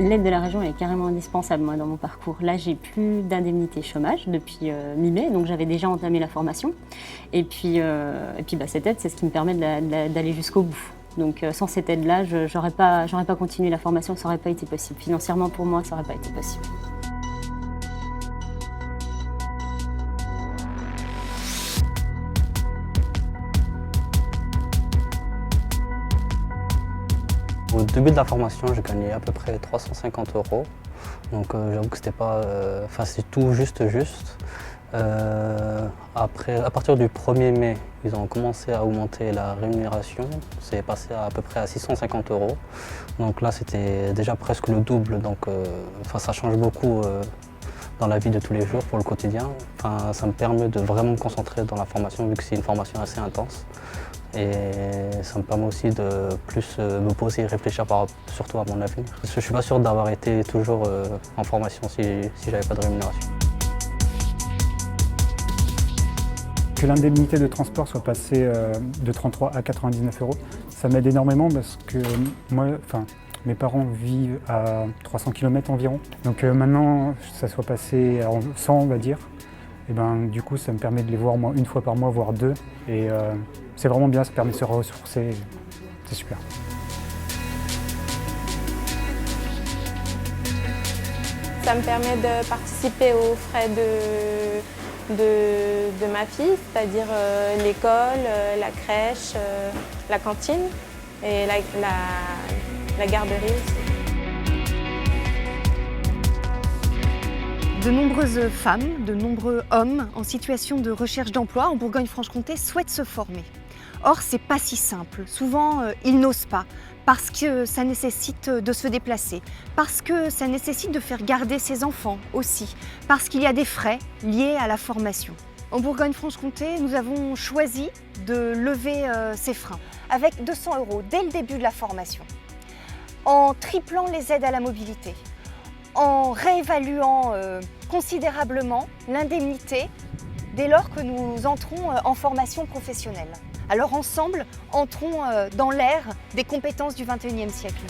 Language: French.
L'aide de la région est carrément indispensable, moi, dans mon parcours. Là, j'ai plus d'indemnité chômage depuis mi-mai, donc j'avais déjà entamé la formation. Et puis cette aide, c'est ce qui me permet d'aller jusqu'au bout. Donc sans cette aide-là, j'aurais pas continué la formation, ça n'aurait pas été possible. Financièrement, pour moi, ça n'aurait pas été possible. Au début de la formation, j'ai gagné à peu près 350 €. Donc j'avoue que c'était pas, c'est tout juste. Après, à partir du 1er mai, ils ont commencé à augmenter la rémunération. C'est passé à peu près à 650 €. Donc là, c'était déjà presque le double. Donc ça change beaucoup dans la vie de tous les jours pour le quotidien. Ça me permet de vraiment me concentrer dans la formation vu que c'est une formation assez intense. Et ça me permet aussi de plus me poser et réfléchir surtout à mon avenir. Parce que je ne suis pas sûr d'avoir été toujours en formation si je n'avais pas de rémunération. Que l'indemnité de transport soit passée de 33 à 99 €, ça m'aide énormément parce que moi, mes parents vivent à 300 km environ. Donc maintenant, ça soit passé à 100, on va dire. Et du coup, ça me permet de les voir une fois par mois, voire deux. Et c'est vraiment bien, ça permet de se ressourcer. C'est super. Ça me permet de participer aux frais de ma fille, c'est-à-dire l'école, la crèche, la cantine et la garderie aussi. De nombreuses femmes, de nombreux hommes en situation de recherche d'emploi en Bourgogne-Franche-Comté souhaitent se former. Or, c'est pas si simple. Souvent, ils n'osent pas parce que ça nécessite de se déplacer, parce que ça nécessite de faire garder ses enfants aussi, parce qu'il y a des frais liés à la formation. En Bourgogne-Franche-Comté, nous avons choisi de lever ces freins avec 200 € dès le début de la formation, en triplant les aides à la mobilité, en réévaluant considérablement l'indemnité dès lors que nous entrons en formation professionnelle. Alors ensemble, entrons dans l'ère des compétences du XXIe siècle.